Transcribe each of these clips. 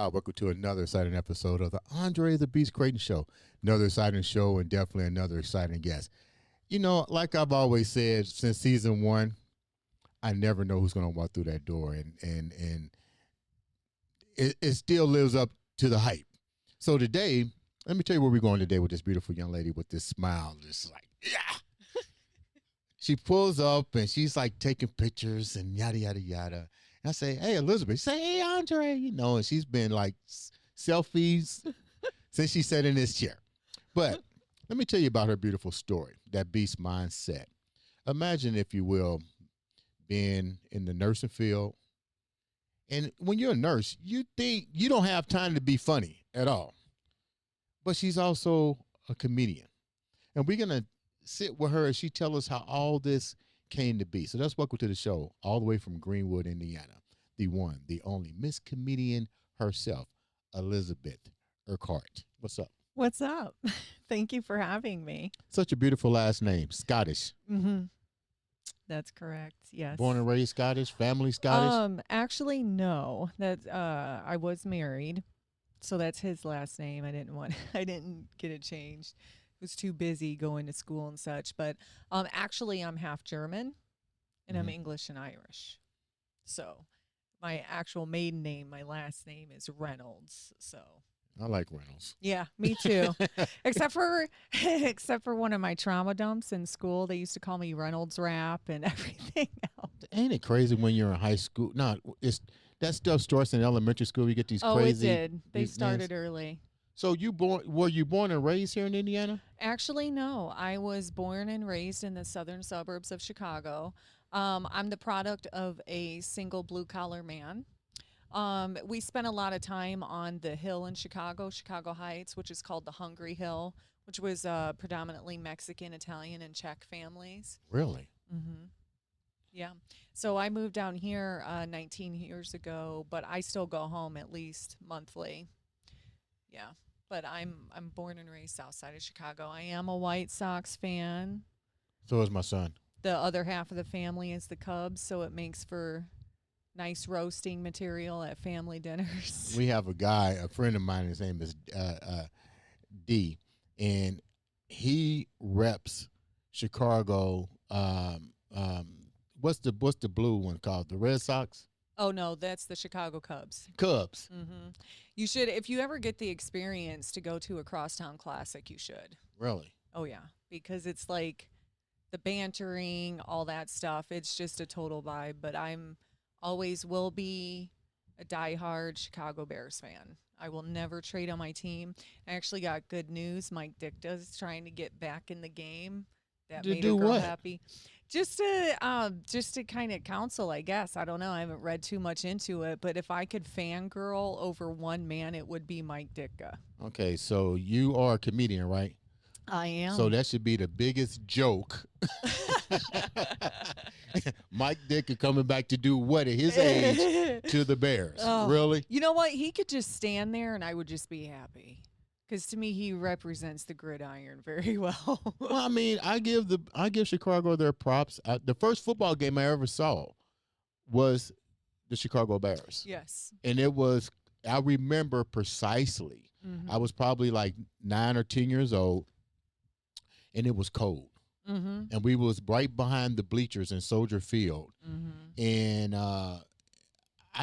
Hi, welcome to another exciting episode of the Andre The Beast Crayton Show. Another exciting show and definitely another exciting guest. You know, like I've always said since season one, I never know who's going to walk through that door, and it still lives up to the hype. So today, let me tell you where we're going today with this beautiful young lady with this smile, just like, yeah. She pulls up and she's like taking pictures and yada, yada, yada. And I say, hey, Elizabeth. She say, hey, Andre. You know, and she's been like selfies since she sat in this chair. But let me tell you about her beautiful story, that beast mindset. Imagine, if you will, being in the nursing field. And when you're a nurse, you think you don't have time to be funny at all. But she's also a comedian. And we're going to sit with her as she tell us how all this came to be. So let's welcome to the show, all the way from Greenwood, Indiana, the one, the only Miss Comedian herself, Elizabeth Urquhart. What's up? What's up? Thank you for having me. Such a beautiful last name, Scottish. Mm-hmm. That's correct. Yes. Born and raised Scottish, family Scottish? Actually, no. That I was married, so that's his last name. I didn't get it changed. Was too busy going to school and such. But actually, I'm half German, and I'm English and Irish. So my actual maiden name, my last name is Reynolds. So I like Reynolds. yeah, me too. except for one of my trauma dumps in school, they used to call me Reynolds Rap and everything else. Ain't it crazy when you're in high school? No, it's that stuff starts in elementary school. You get these crazy. Oh, it did. They started early. So were you born and raised here in Indiana? Actually, no. I was born and raised in the southern suburbs of Chicago. I'm the product of a single blue-collar man. We spent a lot of time on the hill in Chicago Heights, which is called the Hungry Hill, which was predominantly Mexican, Italian, and Czech families. Really? Mm-hmm. Yeah. So I moved down here 19 years ago, but I still go home at least monthly. Yeah. But I'm born and raised south side of Chicago. I am a White Sox fan. So is my son. The other half of the family is the Cubs, so it makes for nice roasting material at family dinners. We have a friend of mine, his name is D, and he reps Chicago. What's the blue one called? The Red Sox? Oh, no, that's the Chicago Cubs. Cubs. Mm-hmm. You should, if you ever get the experience to go to a crosstown classic, you should. Really? Oh, yeah, because it's like the bantering, all that stuff. It's just a total vibe, but I'm always will be a diehard Chicago Bears fan. I will never trade on my team. I actually got good news. Mike Dicta's trying to get back in the game. That made a girl happy. Just to kind of counsel, I guess. I don't know. I haven't read too much into it, but if I could fangirl over one man, it would be Mike Ditka. Okay, so you are a comedian, right? I am. So that should be the biggest joke. Mike Ditka coming back to do what at his age to the Bears? Oh, really? You know what? He could just stand there and I would just be happy. Because to me, he represents the gridiron very well. Well, I mean, I give Chicago their props. The first football game I ever saw was the Chicago Bears. Yes. And I remember precisely. Mm-hmm. I was probably like 9 or 10 years old, and it was cold. Mm-hmm. And we was right behind the bleachers in Soldier Field. Mm-hmm. And I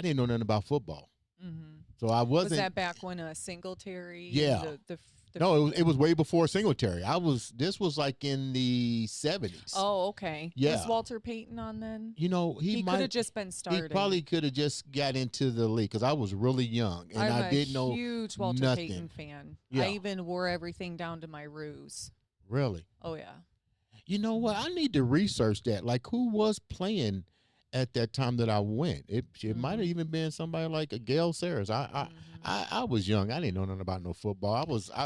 didn't know nothing about football. Mm-hmm. So I wasn't. Was that back when Singletary? Yeah. No, it was way before Singletary. This was like in the 70s. Oh, okay. Yeah. Was Walter Payton on then? You know, he could have just been starting. He probably could have just got into the league because I was really young and I didn't know nothing. I'm a huge Walter Payton fan. Yeah. I even wore everything down to my ruse. Really? Oh, yeah. You know what? I need to research that. Like, who was playing at that time that I went? It might have even been somebody like a Gail Sayers. I was young. I didn't know nothing about no football.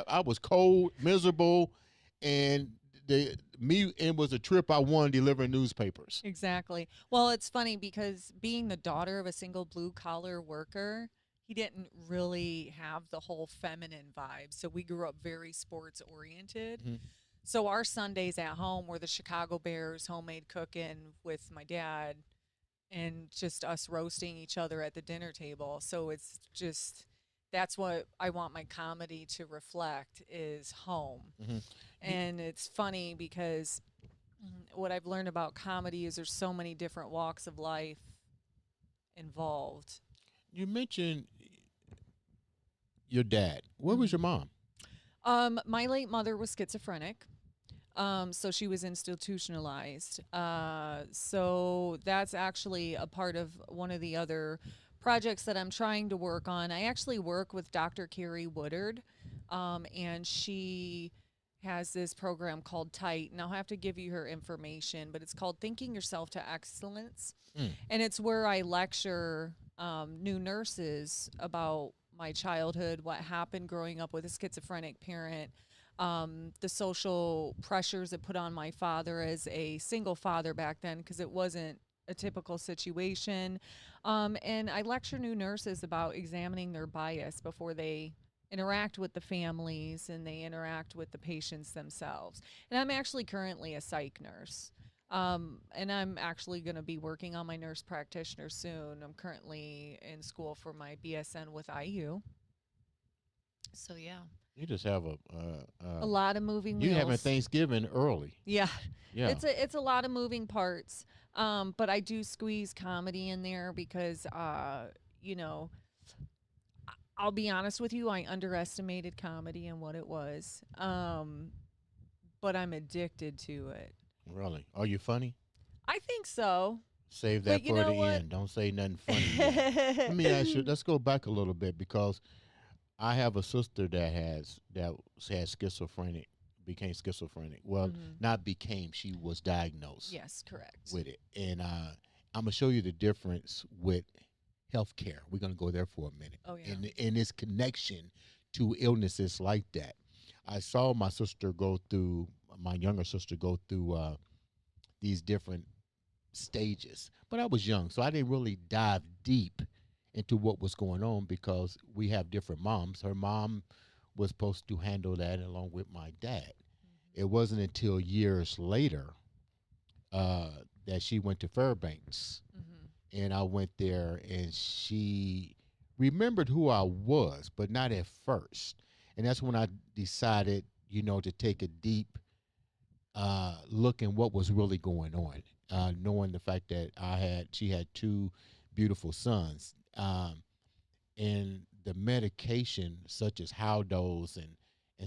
I was cold, miserable, and it was a trip I won delivering newspapers. Exactly. Well, it's funny because being the daughter of a single blue-collar worker, he didn't really have the whole feminine vibe. So we grew up very sports-oriented. Mm-hmm. So our Sundays at home were the Chicago Bears, homemade cooking with my dad, and just us roasting each other at the dinner table. So it's just that's what I want my comedy to reflect is home. Hmm. You, And it's funny because what I've learned about comedy is there's so many different walks of life involved. you mentioned your dad. Where was your Hmm. mom? My late mother was schizophrenic. So she was institutionalized. So that's actually a part of one of the other projects that I'm trying to work on. I actually work with Dr. Carrie Woodard, and she has this program called Tight. And I'll have to give you her information, but it's called Thinking Yourself to Excellence. Mm. And it's where I lecture new nurses about my childhood, what happened growing up with a schizophrenic parent, the social pressures it put on my father as a single father back then, because it wasn't a typical situation. And I lecture new nurses about examining their bias before they interact with the families and they interact with the patients themselves. And I'm actually currently a psych nurse. And I'm actually going to be working on my nurse practitioner soon. I'm currently in school for my BSN with IU. So, yeah, You just have a lot of moving you having wheels. Thanksgiving early. Yeah, Yeah. it's a lot of moving parts. But I do squeeze comedy in there because you know, I'll be honest with you, I underestimated comedy and what it was. But I'm addicted to it. Really? Are you funny? I think so. Save But that you for know the what? end. Don't say nothing funny yet. Let me ask you. Let's go back a little bit because I have a sister that has schizophrenic, became schizophrenic. Well, Hmm. not became. She was diagnosed Yes, correct. with it, and I'm gonna show you the difference with healthcare. We're gonna go there for a minute, Oh yeah. and its connection to illnesses like that. I saw my younger sister go through these different stages. But I was young, so I didn't really dive deep into what was going on because we have different moms. Her mom was supposed to handle that along with my dad. It wasn't until years later uh, that she went to Fairbanks, Hmm. and I went there, and she remembered who I was, but not at first. And that's when I decided, to take a deep looking what was really going on, knowing the fact that she had two beautiful sons, and the medication such as Haldose and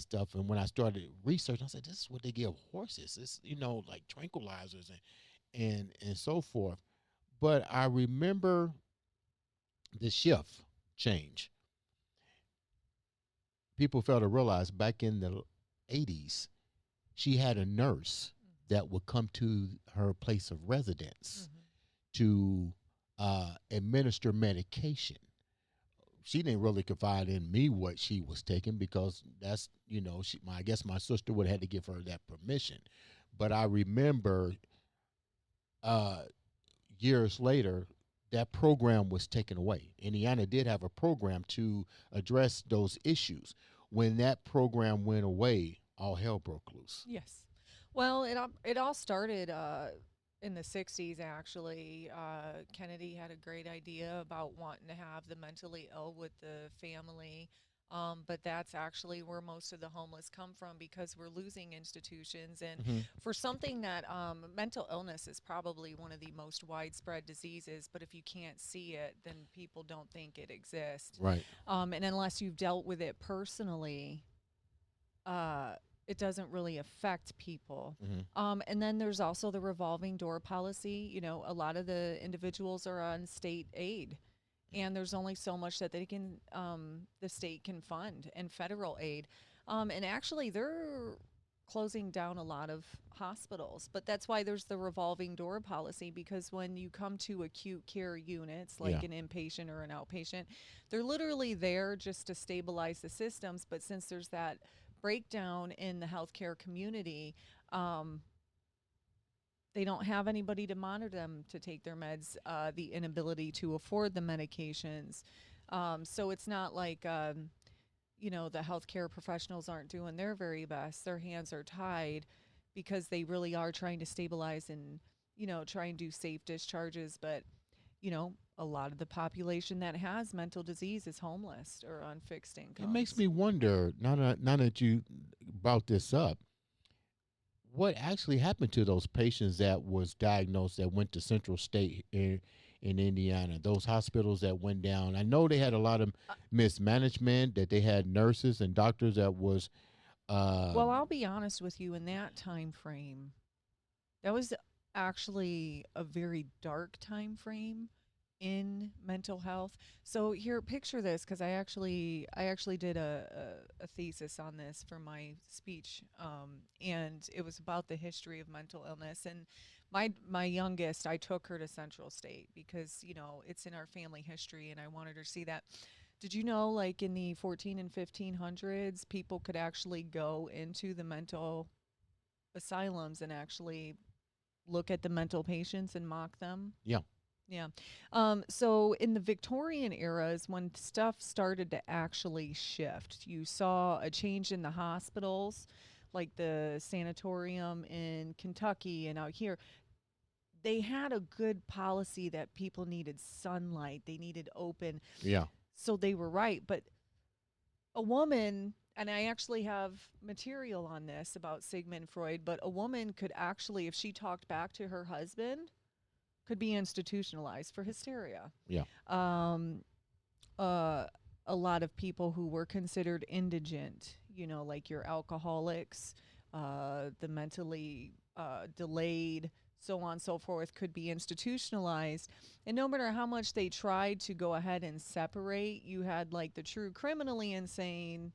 stuff. And when I started researching, I said, "This is what they give horses. It's like tranquilizers and so forth." But I remember the shift change. People fail to realize back in the 80s, she had a nurse that would come to her place of residence Hmm. to administer medication. She didn't really confide in me what she was taking because that's I guess my sister would have had to give her that permission. But I remember uh, years later that program was taken away. Indiana did have a program to address those issues. When that program went away, all hell broke loose. Yes. Well, it all started in the '60s. Actually, Kennedy had a great idea about wanting to have the mentally ill with the family. But that's actually where most of the homeless come from because we're losing institutions. And Hmm. for something that mental illness is probably one of the most widespread diseases, but if you can't see it, then people don't think it exists. Right. And unless you've dealt with it personally, uh, it doesn't really affect people. Hmm. And then there's also the revolving door policy. You know, a lot of the individuals are on state aid, and there's only so much that the state can fund, and federal aid. And actually, they're closing down a lot of hospitals, but that's why there's the revolving door policy, because when you come to acute care units Yeah. like an inpatient or an outpatient, they're literally there just to stabilize the systems. But since there's that breakdown in the healthcare community, um, they don't have anybody to monitor them to take their meds, the inability to afford the medications. So it's not like, the healthcare professionals aren't doing their very best. Their hands are tied because they really are trying to stabilize and, try and do safe discharges. But, a lot of the population that has mental disease is homeless or on fixed It makes incomes. me wonder, now that you brought this up, what actually happened to those patients that was diagnosed that went to Central State in Indiana? Those hospitals that went down. I know they had a lot of Uh, mismanagement. That they had nurses and doctors that was. well, I'll be honest with you, in that time frame, that was actually a very dark time frame in mental health. So here, picture this, because I actually did a thesis on this for my speech, and it was about the history of mental illness. And my youngest, I took her to Central State because it's in our family history, and I wanted her to see that. Did you know, like in the 14 and 1500s, people could actually go into the mental asylums and actually look at the mental patients and mock them? Yeah. Yeah. So in the Victorian era is when stuff started to actually shift. You saw a change in the hospitals, like the sanatorium in Kentucky and out here. They had a good policy that people needed sunlight, they needed open. Yeah. So they were right. But a woman, and I actually have material on this about Sigmund Freud, but a woman could actually, if she talked back to her husband, could be institutionalized for hysteria. Yeah. Um, uh, a lot of people who were considered indigent, like your alcoholics, the mentally delayed, so on and so forth, could be institutionalized. And no matter how much they tried to go ahead and separate, you had like the true criminally insane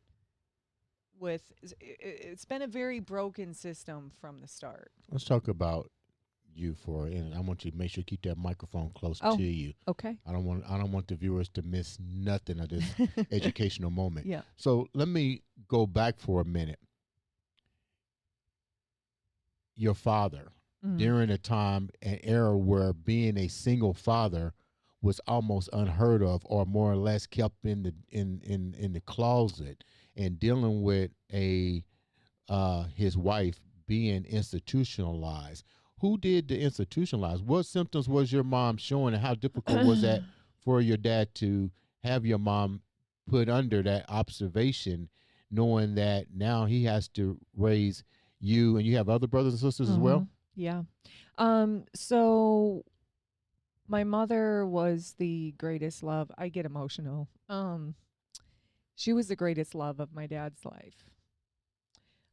with it's been a very broken system from the start. Let's talk about you for, and I want you to make sure you keep that microphone close Oh, to you. okay. I don't want the viewers to miss nothing of this educational moment. Yeah. So let me go back for a minute. Your father, Mhm. during a time, an era where being a single father was almost unheard of, or more or less kept in the closet, and dealing with a his wife being institutionalized. Who did the institutionalize? What symptoms was your mom showing, and how difficult was that for your dad to have your mom put under that observation, knowing that now he has to raise you, and you have other brothers and sisters as Mm-hmm. well? Yeah. So my mother was the greatest love. I get emotional. She was the greatest love of my dad's life.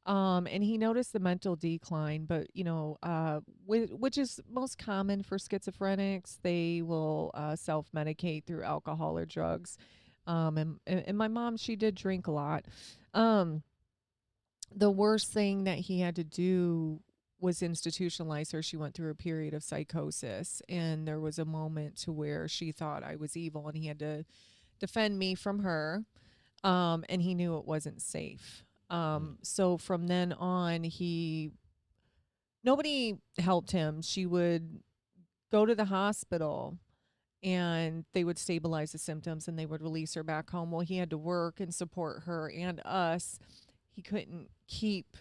And he noticed the mental decline, but which is most common for schizophrenics. They will self-medicate through alcohol or drugs. And my mom, she did drink a lot. Um, the worst thing that he had to do was institutionalize her. She went through a period of psychosis, and there was a moment to where she thought I was evil, and he had to defend me from her. And he knew it wasn't safe. Mm. So from then on, nobody helped him. She would go to the hospital and they would stabilize the symptoms and they would release her back home. Well, he had to work and support her and us. He couldn't keep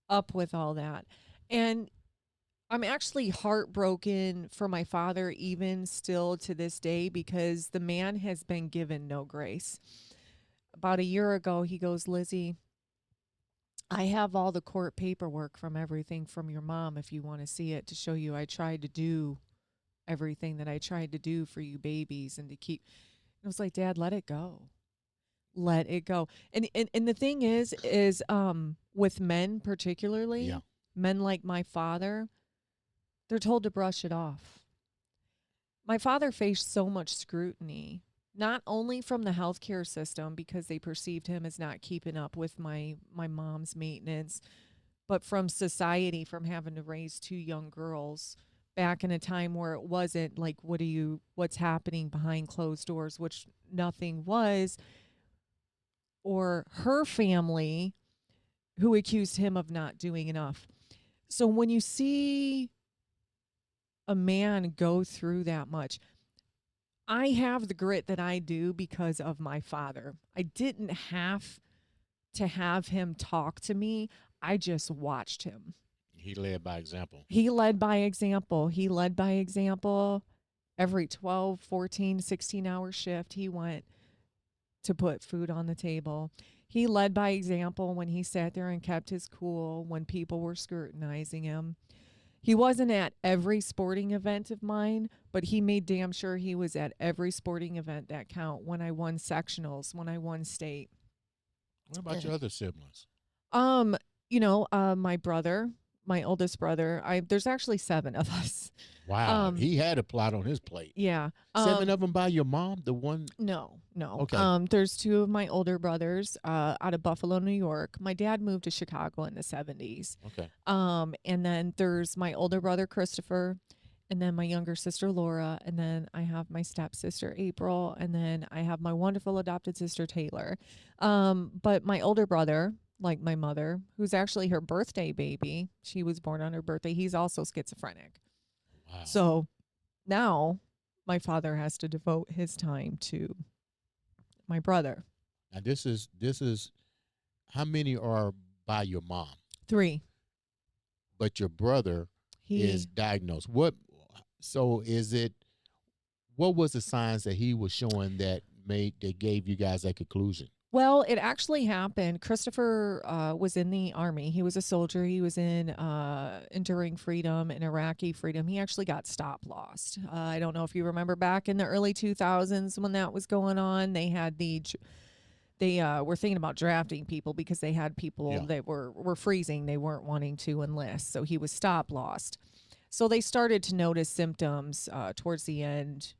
up with all that. And I'm actually heartbroken for my father, even still to this day, because the man has been given no grace. About a year ago, he goes, Lizzie, I have all the court paperwork from everything from your mom if you want to see it, to show you I tried to do everything that I tried to do for you babies and to keep. I was like, Dad, let it go. Let it go. And the thing is with men Yeah. particularly, men like my father, they're told to brush it off. My father faced so much scrutiny, not only from the healthcare system because they perceived him as not keeping up with my mom's maintenance, but from society, from having to raise two young girls back in a time where it wasn't like what's happening behind closed doors, which nothing was, or her family who accused him of not doing enough. So when you see a man go through that much, I have the grit that I do because of my father. I didn't have to have him talk to me. I just watched him. He led by example. He led by example. He led by example. Every 12, 14, 16-hour shift, he went to put food on the table. He led by example when he sat there and kept his cool when people were scrutinizing him. He wasn't at every sporting event of mine, but he made damn sure he was at every sporting event that count. When I won sectionals, when I won state. What about your other siblings? Um, my brother, my oldest brother. There's actually 7 of us. Wow, he had a plot on his plate. Yeah. 7 of them by your mom. The one. No. Okay. There's 2 of my older brothers out of Buffalo, New York. My dad moved to Chicago in the 70s. Okay. And then there's my older brother Christopher, and then my younger sister Laura, and then I have my stepsister April, and then I have my wonderful adopted sister Taylor. But my older brother, like my mother, who's actually her birthday baby, she was born on her birthday. He's also schizophrenic. Wow. So now my father has to devote his time to my brother. Now this is how many are by your mom? 3. But your brother is diagnosed. So is it? What was the signs that he was showing that gave you guys that conclusion? Well, it actually happened. Christopher was in the Army. He was a soldier. He was in Enduring Freedom and Iraqi Freedom. He actually got stop-lossed. I don't know if you remember back in the early 2000s when that was going on. They had they were thinking about drafting people because they had people that were freezing. They weren't wanting to enlist. So he was stop-lossed. So they started to notice symptoms towards the end.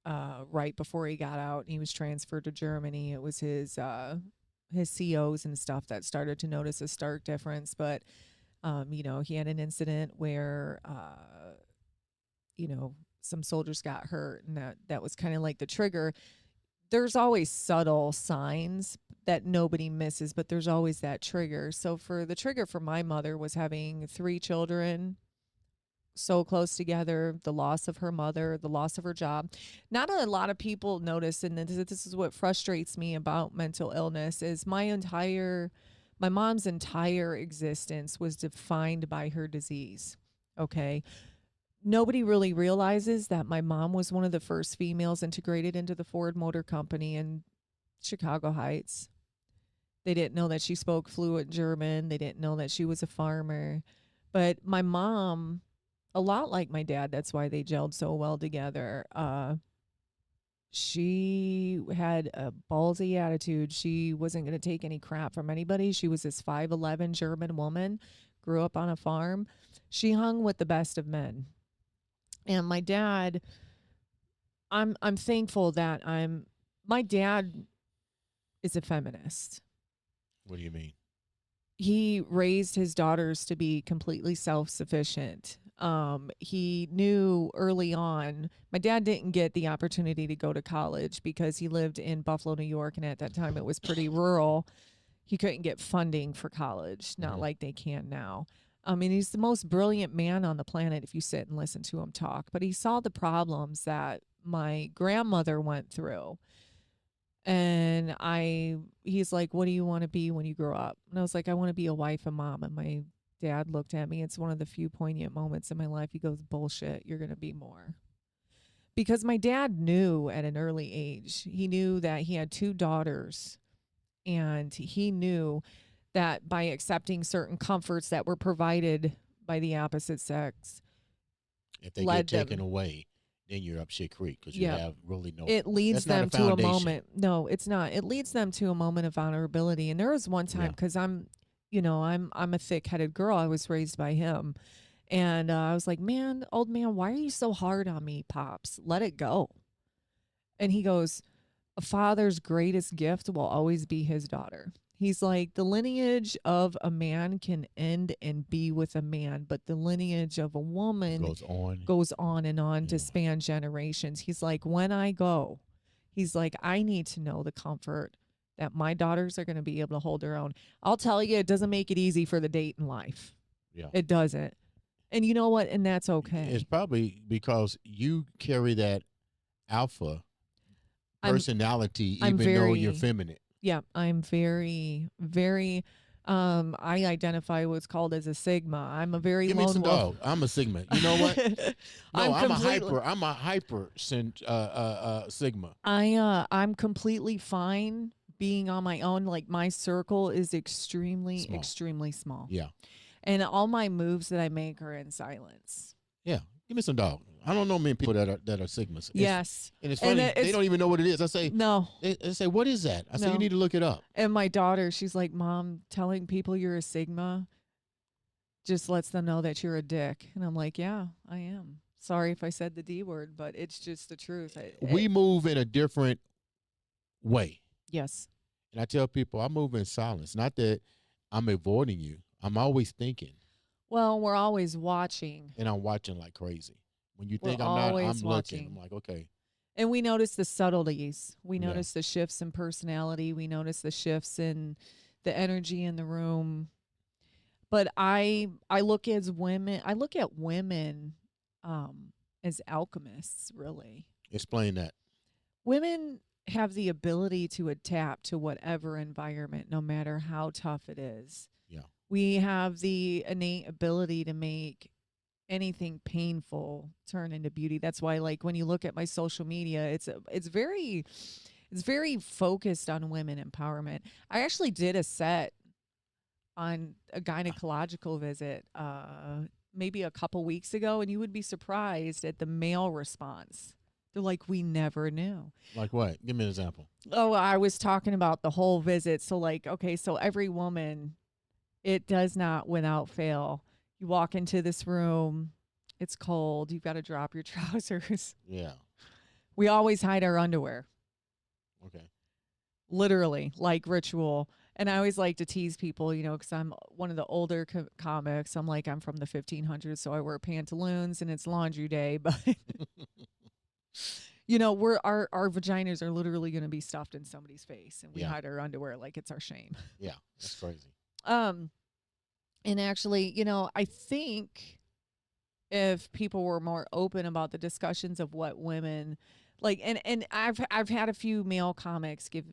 Right before he got out, he was transferred to Germany. It was his COs and stuff that started to notice a stark difference. But, he had an incident where, some soldiers got hurt, and that was kind of like the trigger. There's always subtle signs that nobody misses, but there's always that trigger. So the trigger for my mother was having 3 children so close together, the loss of her mother, the loss of her job. Not a lot of people notice, and this is what frustrates me about mental illness, is my mom's entire existence was defined by her disease. Okay. Nobody really realizes that my mom was one of the first females integrated into the Ford Motor Company in Chicago Heights. They didn't know that she spoke fluent German. They didn't know that she was a farmer. But my mom, a lot like my dad, that's why they gelled so well together. She had a ballsy attitude. She wasn't going to take any crap from anybody. She was this 5'11" German woman, grew up on a farm. She hung with the best of men. And my dad, I'm thankful that my dad is a feminist. What do you mean? He raised his daughters to be completely self-sufficient. He knew early on, my dad didn't get the opportunity to go to college because he lived in Buffalo, New York, and at that time it was pretty rural. He couldn't get funding for college, not like they can now. I mean, he's the most brilliant man on the planet if you sit and listen to him talk, but he saw the problems that my grandmother went through. And he's like, what do you want to be when you grow up? And I was like, I want to be a wife and mom. And my dad looked at me. It's one of the few poignant moments in my life. He goes, bullshit, you're going to be more. Because my dad knew at an early age, he knew that he had 2 daughters. And he knew that by accepting certain comforts that were provided by the opposite sex, if they get taken away, then you're up shit creek because you have really no. It leads them to a moment. No, it's not. It leads them to a moment of vulnerability. And there was one time, because I'm a thick-headed girl. I was raised by him, and I was like, man, old man, why are you so hard on me, Pops? Let it go. And he goes, a father's greatest gift will always be his daughter. He's like, the lineage of a man can end and be with a man, but the lineage of a woman goes on and on to span generations. He's like, when I go, he's like, I need to know the comfort that my daughters are going to be able to hold their own. I'll tell you, it doesn't make it easy for the date in life. Yeah. It doesn't. And you know what? And that's okay. It's probably because you carry that alpha personality, even though you're feminine. Yeah, I'm very, very I identify what's called as a Sigma. I'm a very Give me lone some wolf. dog. I'm a Sigma. You know what? No, I'm I'm a completely hyper. I'm a hyper Sigma. I'm completely fine being on my own. Like my circle is Small. extremely small. Yeah. And all my moves that I make are in silence. Yeah. Give me some dog. I don't know many people that are Sigmas. Yes. And it's And funny, they don't even know what it is. I say, no, they say, what is that? I say, you no. need to look it up. And my daughter, she's like, Mom, telling people you're a Sigma just lets them know that you're a dick. And I'm like, yeah, I am. Sorry if I said the D word, but it's just the truth. We move in a different way. Yes. And I tell people, I move in silence. Not that I'm avoiding you. I'm always thinking. Well, we're always watching. And I'm watching like crazy. When you think We're I'm not, I'm always looking. watching. I'm like, okay. And we notice the subtleties. We Yeah. notice the shifts in personality. We notice the shifts in the energy in the room. But I look as women. I look at women as alchemists. Really, Explain that. women have the ability to adapt to whatever environment, no matter how tough it is. Yeah. We have the innate ability to make anything painful turn into beauty. That's why, like, when you look at my social media, it's very focused on women empowerment. I actually did a set on a gynecological visit maybe a couple weeks ago, and you would be surprised at the male response. They're like, we never knew. Like what? Give me an example. Oh, I was talking about the whole visit. So, like, okay, so every woman, it does not without fail. You walk into this room, it's cold, you've got to drop your trousers. Yeah. We always hide our underwear. Okay. Literally, like ritual. And I always like to tease people, you know, because I'm one of the older comics. I'm like, I'm from the 1500s, so I wear pantaloons and it's laundry day. But, you know, our vaginas are literally going to be stuffed in somebody's face, and we Yeah. hide our underwear like it's our shame. Yeah. That's crazy. And actually, you know, I think if people were more open about the discussions of what women like, and I've had a few male comics give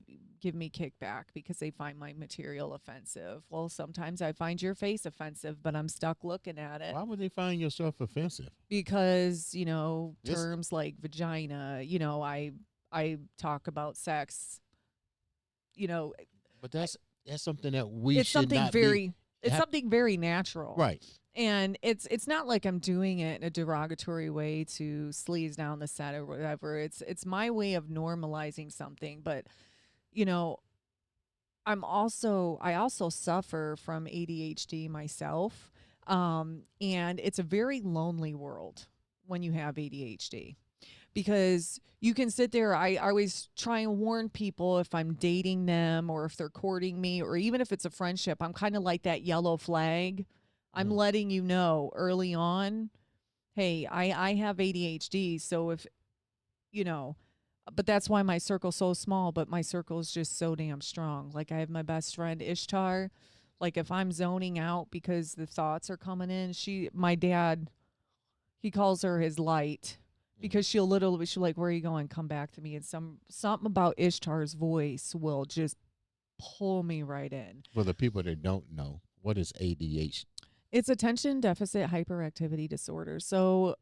me kickback because they find my material offensive. Well, sometimes I find your face offensive, but I'm stuck looking at it. Why would they find yourself offensive? Because, you know, terms like vagina, you know, I talk about sex, you know. But that's something that we it's should something not very be. it's something very natural. Right. And it's not like I'm doing it in a derogatory way to sleaze down the set or whatever. It's my way of normalizing something. But, you know, I also suffer from ADHD myself. And it's a very lonely world when you have ADHD. Because you can sit there. I always try and warn people if I'm dating them or if they're courting me or even if it's a friendship. I'm kind of like that yellow flag. I'm letting you know early on, hey, I have ADHD. So if, you know, but that's why my circle's so small, but my circle is just so damn strong. Like I have my best friend Ishtar. Like if I'm zoning out because the thoughts are coming in, my dad, he calls her his light because she'll like, where are you going? Come back to me. And something about Ishtar's voice will just pull me right in. For the people that don't know, what is ADHD? It's attention deficit hyperactivity disorder. So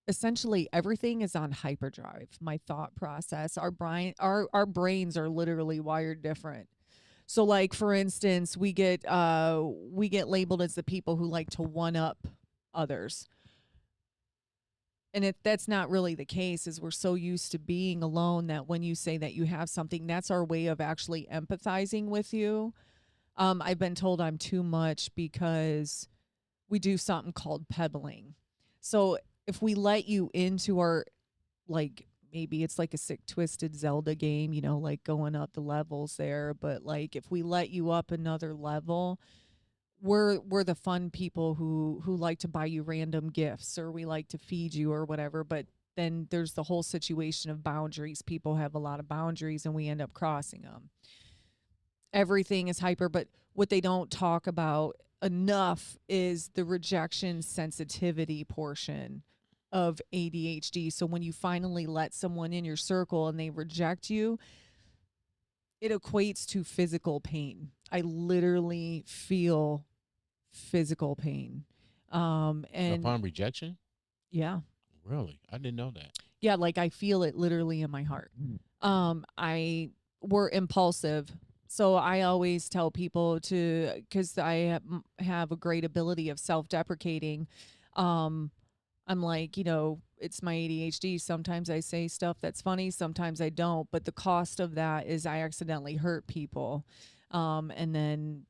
essentially everything is on hyperdrive. My thought process, our brains are literally wired different. So like for instance, we get labeled as the people who like to one up others. And that's not really the case, is we're so used to being alone that when you say that you have something, that's our way of actually empathizing with you. I've been told I'm too much because we do something called pebbling. So if we let you into our, like, maybe it's like a sick, twisted Zelda game, you know, like going up the levels there. But like if we let you up another level, we're the fun people who like to buy you random gifts or we like to feed you or whatever. But then there's the whole situation of boundaries. People have a lot of boundaries and we end up crossing them. Everything is hyper, but what they don't talk about enough is the rejection sensitivity portion of ADHD. So when you finally let someone in your circle and they reject you, it equates to physical pain. I literally feel physical pain. And Upon rejection? yeah. Really? I didn't know that. Yeah, like I feel it literally in my heart. I were impulsive. So I always tell people to, because I have a great ability of self-deprecating. Um, I'm like, it's my ADHD. Sometimes I say stuff that's funny, sometimes I don't. But the cost of that is I accidentally hurt people. And then,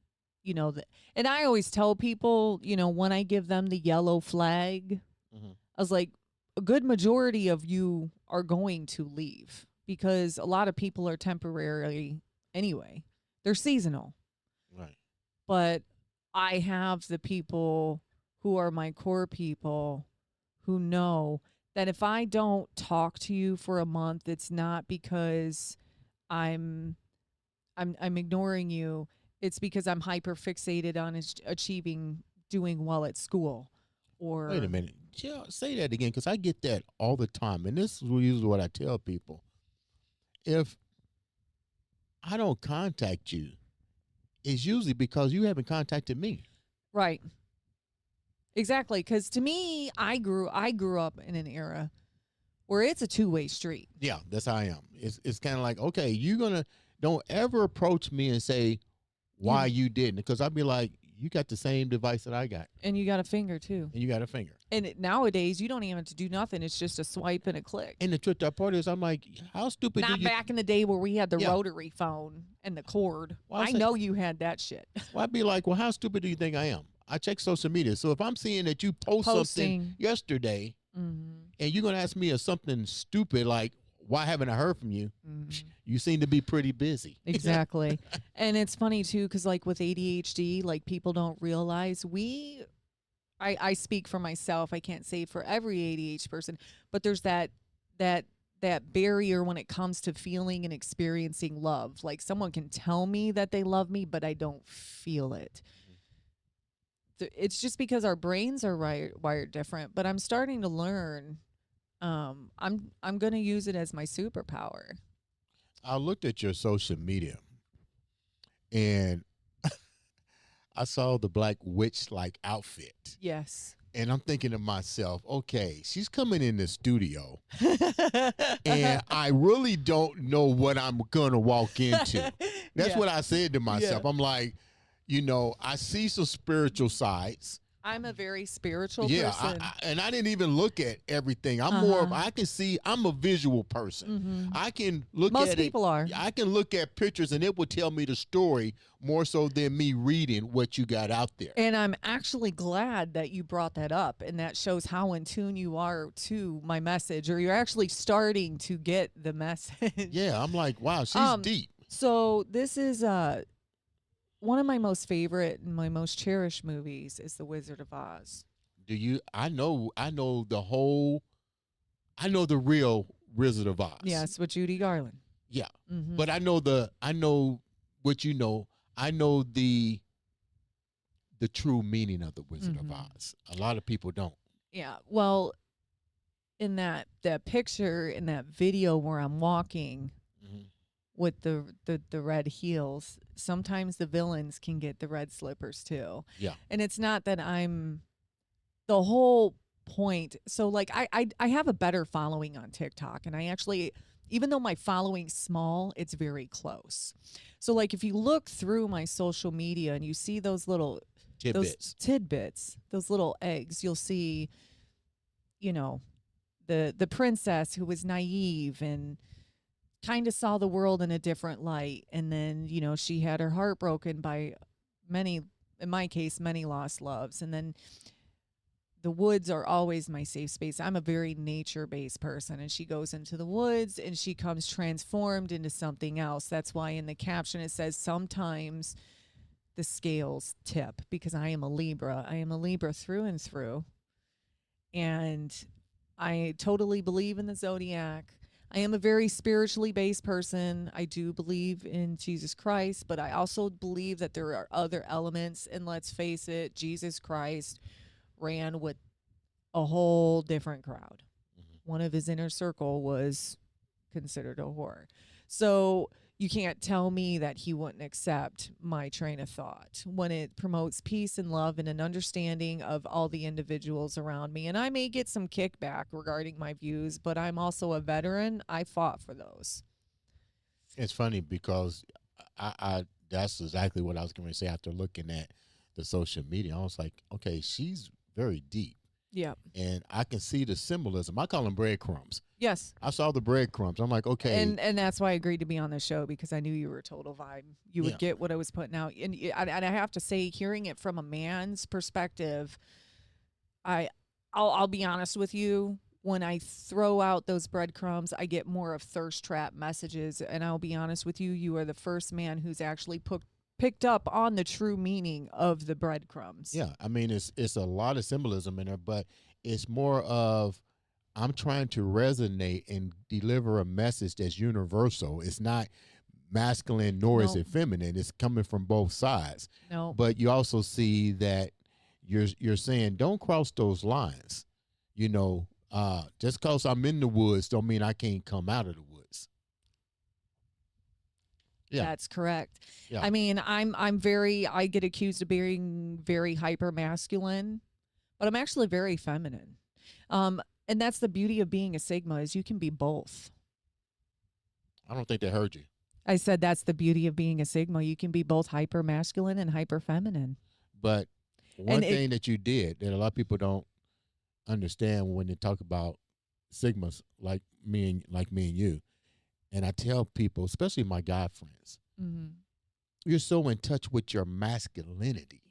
and I always tell people, when I give them the yellow flag, Mm-hmm. I was like, a good majority of you are going to leave because a lot of people are temporary anyway. They're seasonal. Right. But I have the people who are my core people who know that if I don't talk to you for a month, it's not because I'm I'm ignoring you. It's because I'm hyper fixated on achieving doing well at school. Wait a Or minute. Yeah, say that again, because I get that all the time. And this is usually what I tell people. If I don't contact you, it's usually because you haven't contacted me. right. Exactly, because to me, I grew up in an era where it's a two-way street. Yeah, that's how I am. It's kind of like, okay, don't ever approach me and say why you didn't, because I'd be like, you got the same device that I got, And you got a finger too. and you got a finger. And nowadays, you don't even have to do nothing. It's just a swipe and a click. And the tricked out part is, I'm like, how stupid do Not you? back in the day where we had the Yeah. rotary phone and the cord. Well, I I say- know you had that shit. Well, I'd be like, well, how stupid do you think I am? I check social media, so if I'm seeing that you post something Posting. yesterday, and you're gonna ask me something stupid like, why haven't I heard from you? You seem to be pretty busy. Exactly. And it's funny too, because like with ADHD, like people don't realize I speak for myself. I can't say for every ADHD person, but there's that barrier when it comes to feeling and experiencing love. Like someone can tell me that they love me, but I don't feel it. It's just because our brains are wired different. But I'm starting to learn. I'm gonna use it as my superpower. I looked at your social media, and I saw the black witch like outfit. Yes. And I'm thinking to myself, okay, she's coming in the studio, and I really don't know what I'm going to walk into. That's Yeah. what I said to myself. Yeah. I'm like, I see some spiritual sides. I'm a very spiritual Yeah, person. and I didn't even look at everything. I'm more of, I can see, I'm a visual person. I can look Most at people are. I can look at pictures and it will tell me the story more so than me reading what you got out there. And I'm actually glad that you brought that up, and that shows how in tune you are to my message, or you're actually starting to get the message. Yeah, I'm like, wow, she's deep. So this is one of my most favorite and my most cherished movies is The Wizard of Oz. I know the real Wizard of Oz. Yes, with Judy Garland. Yeah. Mm-hmm. But I know what you know. I know the true meaning of the Wizard of Oz. A lot of people don't. Yeah. Well, in that picture, in that video where I'm walking with the red heels, sometimes the villains can get the red slippers too. Yeah. And it's not that the whole point. So like I have a better following on TikTok, and I actually, even though my following's small, it's very close. So like if you look through my social media and you see those little tidbits, those little eggs, you'll see, the princess who was naive and kind of saw the world in a different light, and then she had her heart broken by many, in my case, many lost loves. And then the woods are always my safe space. I'm a very nature-based person, and she goes into the woods and she comes transformed into something else. That's why in the caption it says sometimes the scales tip, because I am a Libra. I am a Libra through and through, and I totally believe in the zodiac. I am a very spiritually based person. I do believe in Jesus Christ, but I also believe that there are other elements. And let's face it, Jesus Christ ran with a whole different crowd. One of his inner circle was considered a whore. So you can't tell me that he wouldn't accept my train of thought when it promotes peace and love and an understanding of all the individuals around me. And I may get some kickback regarding my views, but I'm also a veteran. I fought for those. It's funny because I that's exactly what I was going to say after looking at the social media. I was like, okay, she's very deep. Yeah. And I can see the symbolism. I call them breadcrumbs. Yes. I saw the breadcrumbs. I'm like, okay. And that's why I agreed to be on the show, because I knew you were a total vibe. You would get what I was putting out. And I have to say, hearing it from a man's perspective, I'll be honest with you. When I throw out those breadcrumbs, I get more of thirst trap messages. And I'll be honest with you, you are the first man who's actually picked up on the true meaning of the breadcrumbs. Yeah, I mean, it's a lot of symbolism in there, but it's more of I'm trying to resonate and deliver a message that's universal. It's not masculine nor is it feminine. It's coming from both sides. No. But you also see that you're saying don't cross those lines. You know, just because I'm in the woods don't mean I can't come out of the woods. Yeah. That's correct. Yeah. I mean, I get accused of being very hyper masculine, but I'm actually very feminine. And that's the beauty of being a Sigma, is you can be both. I don't think they heard you. I said that's the beauty of being a Sigma. You can be both hyper masculine and hyper feminine. But one thing that you did that a lot of people don't understand when they talk about Sigmas like me and you, and I tell people, especially my guy friends, you're so in touch with your masculinity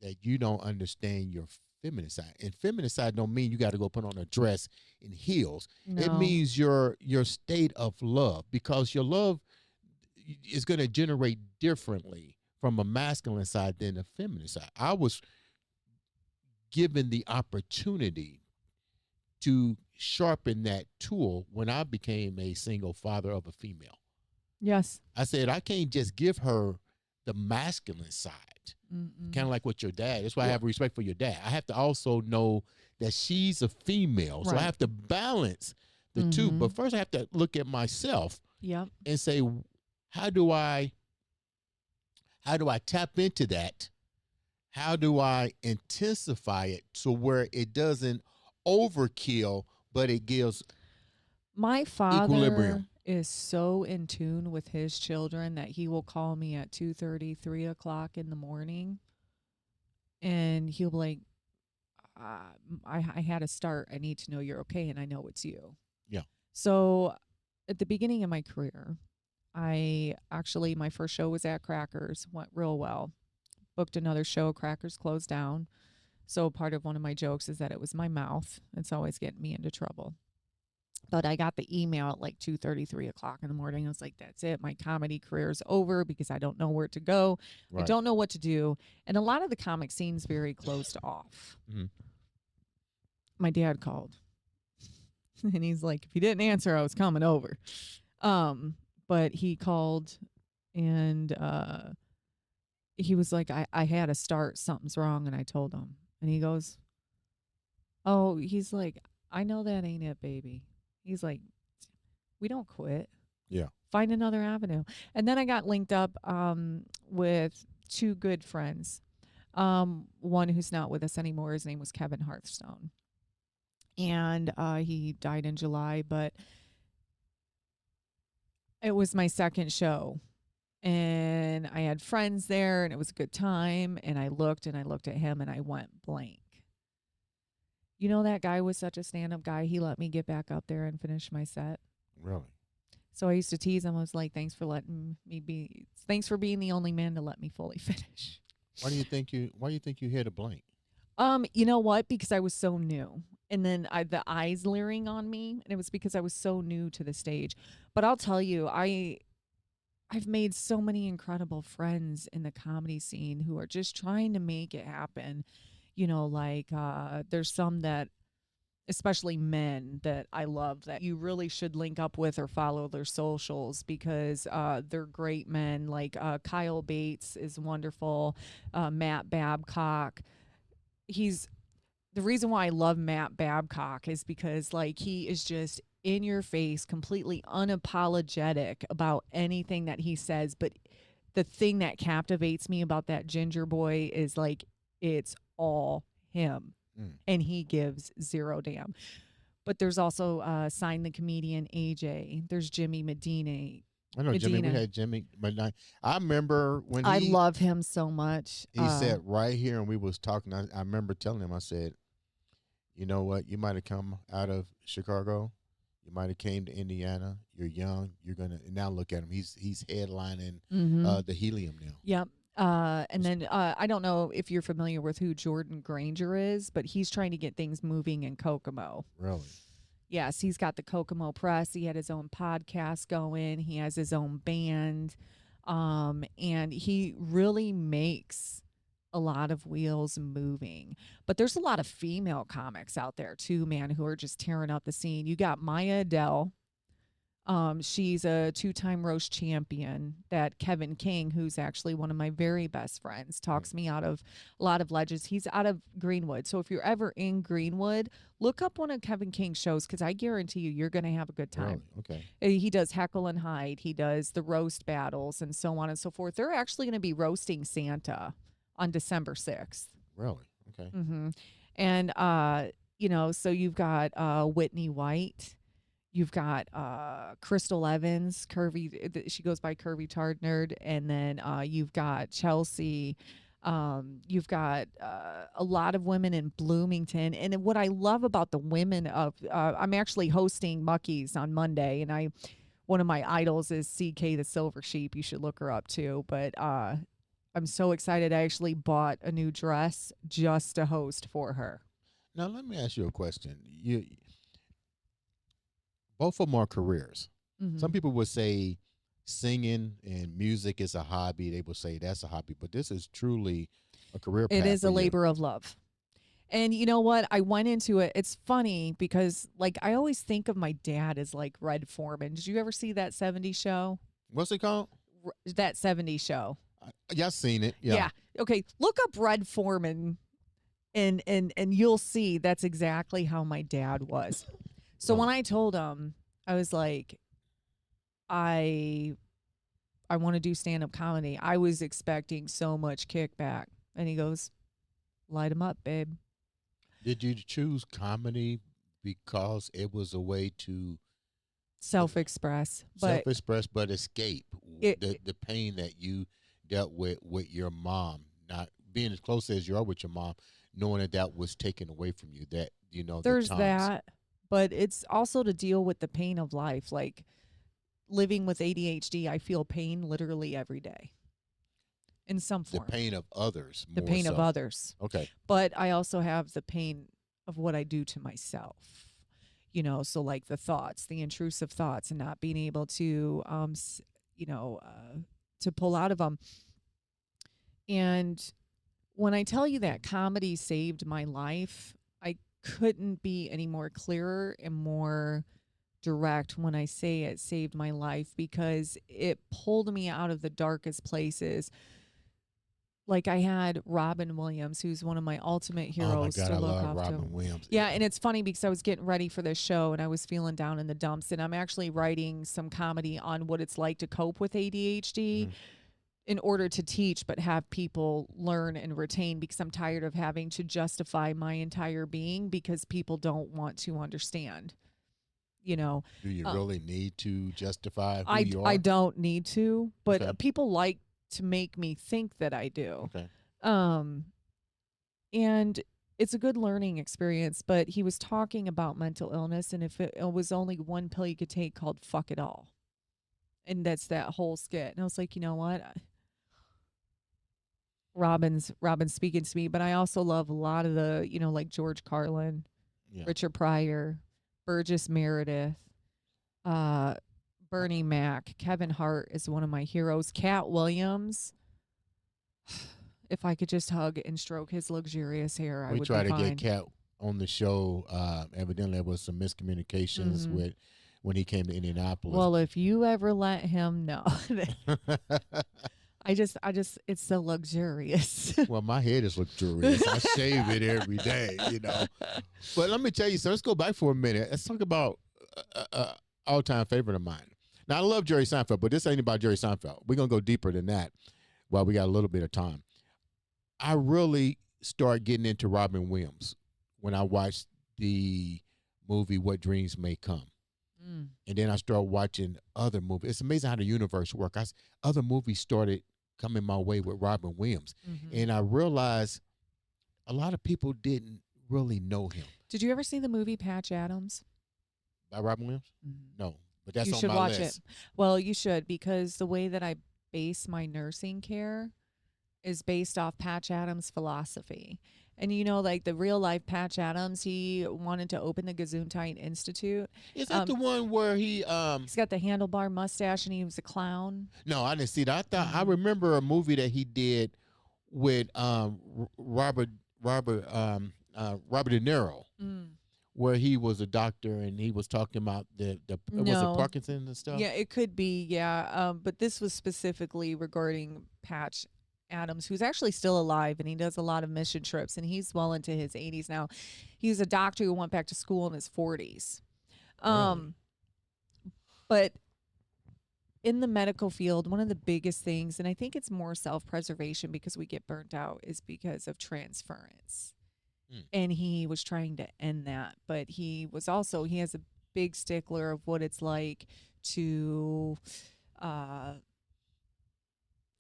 that you don't understand your feminine side. And feminine side don't mean you got to go put on a dress and heels. No. It means your state of love, because your love is going to generate differently from a masculine side than a feminine side. I was given the opportunity to sharpen that tool when I became a single father of a female. Yes. I said, I can't just give her the masculine side, kind of like with your dad. That's why I have respect for your dad. I have to also know that she's a female. So I have to balance the two. But first I have to look at myself and say, how do I tap into that? How do I intensify it so where it doesn't overkill, but it gives my father equilibrium? Is so in tune with his children that he will call me at 2:30, 3 o'clock in the morning, and he'll be like, I had to start. I need to know you're okay, and I know it's you. Yeah. So at the beginning of my career, my first show was at Crackers, went real well. Booked another show, Crackers closed down. So part of one of my jokes is that it was my mouth. It's always getting me into trouble. But I got the email at like 2:30, 3 o'clock in the morning. I was like, that's it. My comedy career is over because I don't know where to go. Right. I don't know what to do. And a lot of the comic scene's very closed off. My dad called. And he's like, if he didn't answer, I was coming over. But he called and he was like, I had to start. Something's wrong. And I told him. And he goes, oh, he's like, I know that ain't it, baby. He's like, we don't quit. Yeah. Find another avenue. And then I got linked up with two good friends. One who's not with us anymore. His name was Kevin Hearthstone. And he died in July, but it was my second show. And I had friends there, and it was a good time. And I looked at him, and I went blank. You know, that guy was such a stand-up guy. He let me get back up there and finish my set. Really? So I used to tease him. I was like, thanks for being the only man to let me fully finish. Why do you think you hit a blank? You know what? Because I was so new. And then the eyes leering on me, and it was because I was so new to the stage. But I'll tell you, I've made so many incredible friends in the comedy scene who are just trying to make it happen. You know, like there's some that, especially men, that I love that you really should link up with or follow their socials because they're great men. Like Kyle Bates is wonderful. Matt Babcock. The reason why I love Matt Babcock is because like he is just in your face, completely unapologetic about anything that he says. But the thing that captivates me about that ginger boy is like it's all him, and he gives zero damn. But there's also Sign the Comedian AJ. There's Jimmy Medina. I know Jimmy. We had Jimmy, but I remember when I love him so much. He sat right here and we was talking. I remember telling him, I said, you know what? You might have come out of Chicago. You might have came to Indiana. You're young. You're gonna now look at him. He's headlining the Helium now. Yep. And then I don't know if you're familiar with who Jordan Granger is, but he's trying to get things moving in Kokomo. Really? Yes, he's got the Kokomo Press. He had his own podcast going. He has his own band. And he really makes a lot of wheels moving. But there's a lot of female comics out there too, man, who are just tearing up the scene. You got Maya Adele. She's a 2-time roast champion that Kevin King, who's actually one of my very best friends, talks me out of a lot of legends. He's out of Greenwood. So if you're ever in Greenwood, look up one of Kevin King's shows because I guarantee you're going to have a good time. Really? Okay. He does Heckle and Hyde. He does the roast battles and so on and so forth. They're actually going to be roasting Santa on December 6th. Really? Okay. Mm-hmm. And, so you've got Whitney White. You've got Crystal Evans, Curvy. She goes by Curvy Tard Nerd. And then you've got Chelsea. You've got a lot of women in Bloomington. And what I love about the women of, I'm actually hosting Muckies on Monday. And one of my idols is CK the Silver Sheep. You should look her up too. But I'm so excited. I actually bought a new dress just to host for her. Now, let me ask you a question. Both of them are careers. Mm-hmm. Some people would say singing and music is a hobby. They would say that's a hobby, but this is truly a career path. It is for a you. labor of love. And you know what? I went into it. It's funny because, like, I always think of my dad as like Red Foreman. Did you ever see that 70s show? What's it called? That 70s show. Y'all seen it. Yeah. Okay. Look up Red Foreman and you'll see that's exactly how my dad was. So when I told him, I was like, I want to do stand-up comedy. I was expecting so much kickback. And he goes, light him up, babe. Did you choose comedy because it was a way to self-express, but escape the pain that you dealt with your mom, not being as close as you are with your mom, knowing that was taken away from you, that, there's that. But it's also to deal with the pain of life. Like living with ADHD, I feel pain literally every day in some form. The pain of others. The pain of others. Okay. But I also have the pain of what I do to myself. So like the thoughts, the intrusive thoughts, and not being able to, to pull out of them. And when I tell you that comedy saved my life, I couldn't be any more clearer and more direct when I say it saved my life, because it pulled me out of the darkest places. Like I had Robin Williams, who's one of my ultimate heroes to look up to. Robin Williams. Yeah, and it's funny because I was getting ready for this show and I was feeling down in the dumps, and I'm actually writing some comedy on what it's like to cope with ADHD. In order to teach, but have people learn and retain, because I'm tired of having to justify my entire being because people don't want to understand. Do you really need to justify who you are? I don't need to, but people like to make me think that I do. Okay. And it's a good learning experience, but he was talking about mental illness, and if it was only one pill you could take called fuck it all. And that's that whole skit. And I was like, you know what? Robin's speaking to me, but I also love a lot of the, like George Carlin, Richard Pryor, Burgess Meredith, Bernie Mac, Kevin Hart is one of my heroes. Cat Williams. If I could just hug and stroke his luxurious hair, I would be fine. We tried to get Cat on the show. Evidently, there was some miscommunications with when he came to Indianapolis. Well, if you ever let him know. I just, it's so luxurious. Well, my head is luxurious. I shave it every day, But let me tell you, so let's go back for a minute. Let's talk about a all-time favorite of mine. Now I love Jerry Seinfeld, but this ain't about Jerry Seinfeld. We're gonna go deeper than that while we got a little bit of time. I really started getting into Robin Williams when I watched the movie What Dreams May Come. And then I started watching other movies. It's amazing how the universe works. Other movies started coming my way with Robin Williams. And I realized a lot of people didn't really know him. Did you ever see the movie Patch Adams? By Robin Williams? No, but that's you on should my watch list. it. Well, you should, because the way that I base my nursing care is based off Patch Adams' philosophy. And you know, like the real life Patch Adams, he wanted to open the Gesundheit Institute. Is that the one where he's got the handlebar mustache and he was a clown? No, I didn't see that. I remember a movie that he did with Robert De Niro, where he was a doctor and he was talking about was it Parkinson's and stuff? Yeah, it could be. Yeah, but this was specifically regarding Patch Adams, who's actually still alive, and he does a lot of mission trips, and he's well into his 80s now. He's a doctor who went back to school in his 40s. Really? But in the medical field, one of the biggest things, and I think it's more self-preservation because we get burnt out, is because of transference. And he was trying to end that, but he has a big stickler of what it's like to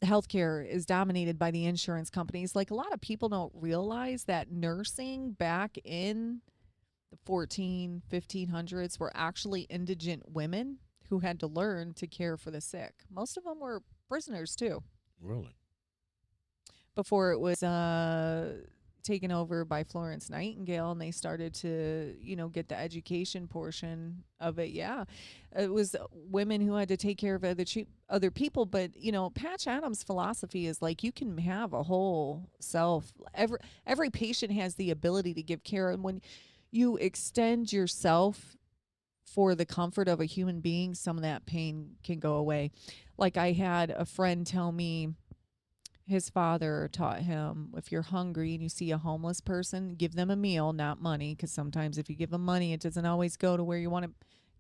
healthcare is dominated by the insurance companies. Like, a lot of people don't realize that nursing back in the 1500s were actually indigent women who had to learn to care for the sick. Most of them were prisoners too. Really? Before it was taken over by Florence Nightingale, and they started to, get the education portion of it. Yeah, it was women who had to take care of other people. But Patch Adams' philosophy is like, you can have a whole self. Every patient has the ability to give care, and when you extend yourself for the comfort of a human being, some of that pain can go away. Like, I had a friend tell me his father taught him, if you're hungry and you see a homeless person, give them a meal, not money, because sometimes if you give them money, it doesn't always go to where you want to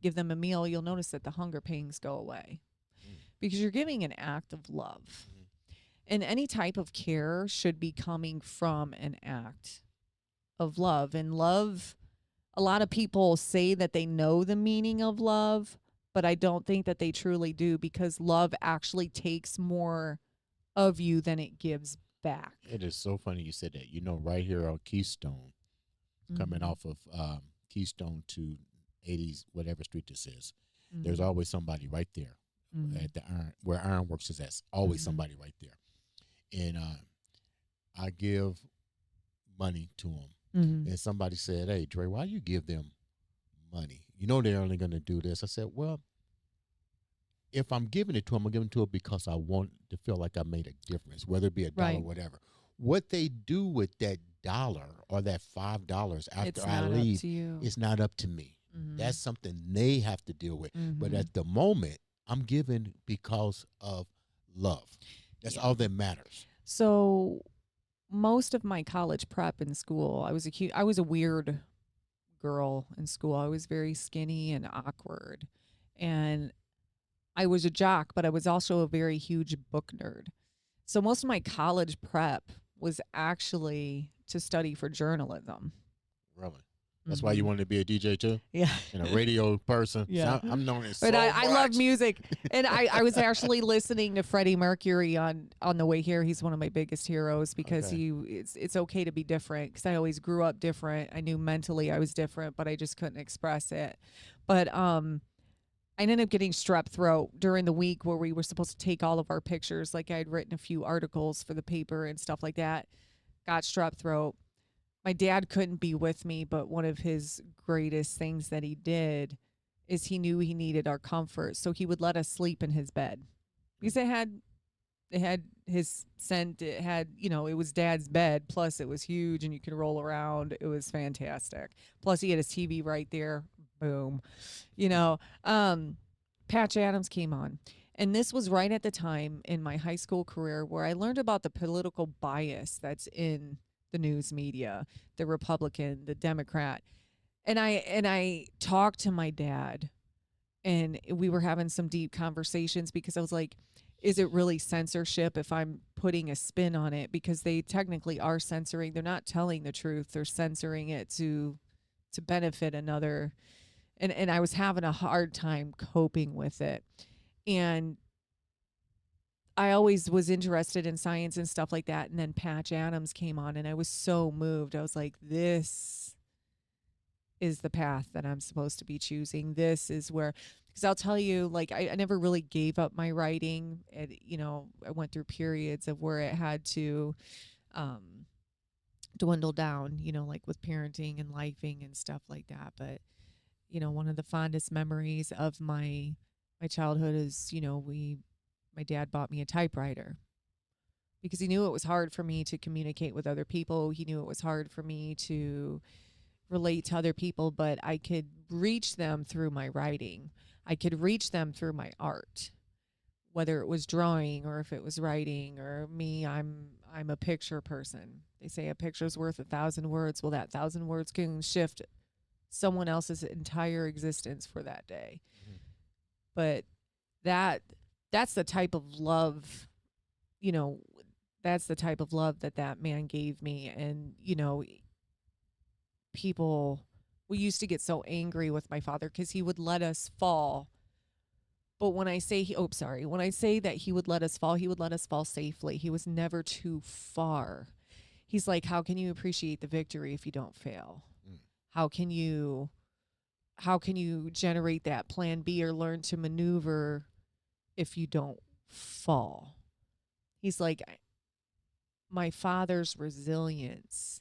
give them a meal. You'll notice that the hunger pains go away because you're giving an act of love. And any type of care should be coming from an act of love. And love, a lot of people say that they know the meaning of love, but I don't think that they truly do, because love actually takes more of you than it gives back. It is so funny you said that. Right here on Keystone, coming off of Keystone to 80s, whatever street this is, there's always somebody right there at the where Ironworks is at. Always somebody right there. And I give money to them. And somebody said, "Hey, Dre, why you give them money? They're only going to do this." I said, "Well, if I'm giving it to them, I'm giving it to them because I want to feel like I made a difference, whether it be $1 or whatever. What they do with that $1 or that $5 after I leave, it's not up to me. That's something they have to deal with. But at the moment, I'm giving because of love. That's all that matters." So most of my college prep in school, I was a weird girl in school. I was very skinny and awkward, and I was a jock, but I was also a very huge book nerd. So most of my college prep was actually to study for journalism. Really? That's why you wanted to be a DJ too? Yeah. And a radio person? Yeah. So I'm known as But so I love much. music. And I was actually listening to Freddie Mercury on the way here. He's one of my biggest heroes because it's okay to be different, because I always grew up different. I knew mentally I was different, but I just couldn't express it. But I ended up getting strep throat during the week where we were supposed to take all of our pictures. Like, I had written a few articles for the paper and stuff like that. Got strep throat. My dad couldn't be with me, but one of his greatest things that he did is he knew he needed our comfort. So he would let us sleep in his bed because it had his scent. It had, it was Dad's bed. Plus it was huge and you could roll around. It was fantastic. Plus he had his TV right there. Boom. Patch Adams came on. And this was right at the time in my high school career where I learned about the political bias that's in the news media, the Republican, the Democrat. And I talked to my dad, and we were having some deep conversations because I was like, is it really censorship if I'm putting a spin on it? Because they technically are censoring. They're not telling the truth. They're censoring it to benefit another. And I was having a hard time coping with it. And I always was interested in science and stuff like that. And then Patch Adams came on, and I was so moved. I was like, this is the path that I'm supposed to be choosing. This is where, because I'll tell you, like, I never really gave up my writing. I went through periods of where it had to um, dwindle down, like with parenting and lifing and stuff like that. But, one of the fondest memories of my childhood is, my dad bought me a typewriter because he knew it was hard for me to communicate with other people. He knew it was hard for me to relate to other people, but I could reach them through my writing. I could reach them through my art, whether it was drawing or if it was writing or me. I'm a picture person. They say a picture's worth 1,000 words. Well, that 1,000 words can shift someone else's entire existence for that day. Mm-hmm. But that's the type of love, that's the type of love that man gave me. And, we used to get so angry with my father because he would let us fall. But when I say when I say that he would let us fall safely. He was never too far. He's like, how can you appreciate the victory if you don't fail? Mm. How can you generate that plan B or learn to maneuver if you don't fall? He's like, my father's resilience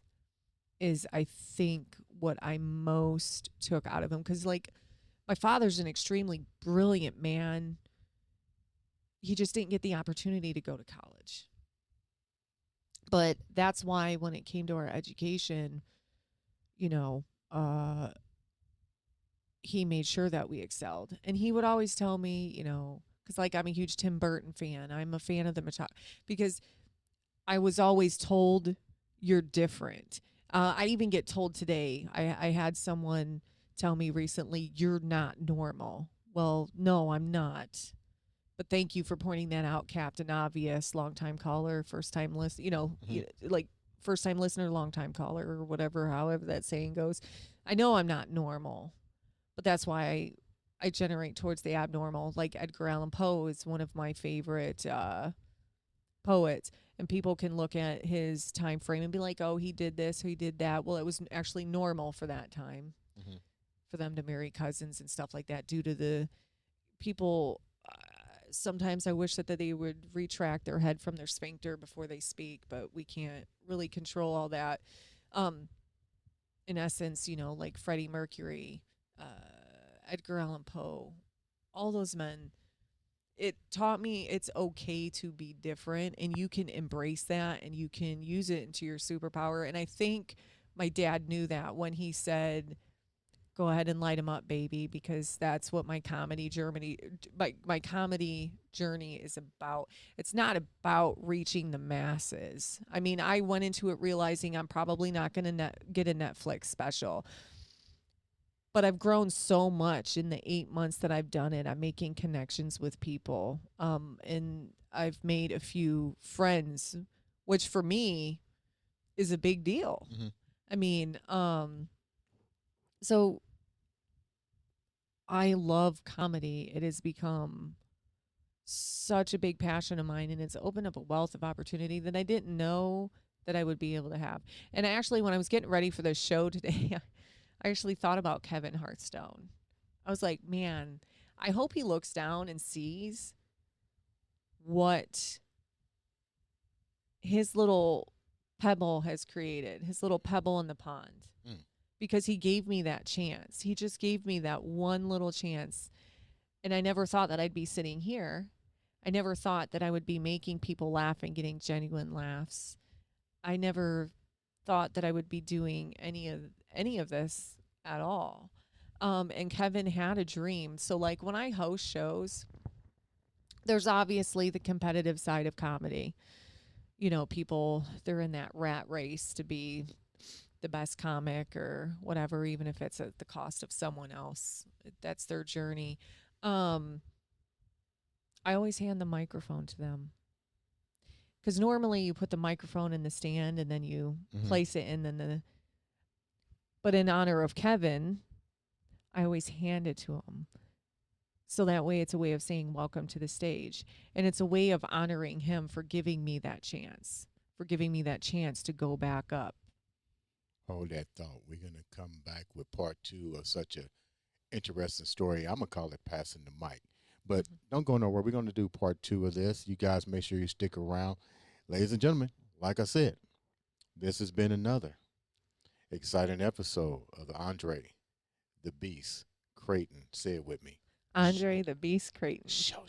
is, I think, what I most took out of him. Because, like, my father's an extremely brilliant man. He just didn't get the opportunity to go to college. But that's why when it came to our education, he made sure that we excelled. And he would always tell me, because, like, I'm a huge Tim Burton fan. I'm a fan of the Machado, because I was always told you're different. I even get told today, I had someone tell me recently, you're not normal. Well, no, I'm not. But thank you for pointing that out, Captain Obvious, long-time caller, first-time listen, like first-time listener, long-time caller, or whatever, however that saying goes. I know I'm not normal, but that's why I generate towards the abnormal. Like Edgar Allan Poe is one of my favorite poets. And people can look at his time frame and be like, oh, he did this, he did that. Well, it was actually normal for that time for them to marry cousins and stuff like that due to the people. Sometimes I wish that they would retract their head from their sphincter before they speak, but we can't really control all that. In essence, like Freddie Mercury, Edgar Allan Poe, all those men, it taught me it's okay to be different, and you can embrace that and you can use it into your superpower. And I think my dad knew that when he said, go ahead and light him up, baby, because that's what my comedy journey is about. It's not about reaching the masses. I mean, I went into it realizing I'm probably not going to get a Netflix special. But I've grown so much in the 8 months that I've done it. I'm making connections with people. And I've made a few friends, which for me is a big deal. Mm-hmm. I mean, so I love comedy. It has become such a big passion of mine, and it's opened up a wealth of opportunity that I didn't know that I would be able to have. And actually, when I was getting ready for this show today, I actually thought about Kevin Hartstone. I was like, man, I hope he looks down and sees what his little pebble has created, his little pebble in the pond. Because he gave me that chance. He just gave me that one little chance. And I never thought that I'd be sitting here. I never thought that I would be making people laugh and getting genuine laughs. I never thought that I would be doing any of this at all. And Kevin had a dream. So, like, when I host shows, there's obviously the competitive side of comedy. People, they're in that rat race to be the best comic or whatever, even if it's at the cost of someone else. That's their journey. I always hand the microphone to them. Because normally you put the microphone in the stand and then you place it in but in honor of Kevin, I always hand it to him. So that way it's a way of saying welcome to the stage. And it's a way of honoring him for giving me that chance, to go back up. Hold that thought. We're going to come back with part 2 of such a interesting story. I'm going to call it Passing the Mic. But don't go nowhere. We're going to do part 2 of this. You guys make sure you stick around. Ladies and gentlemen, like I said, this has been another exciting episode of the Andre the Beast Crayton. Say it with me. Andre the Beast Crayton. Show.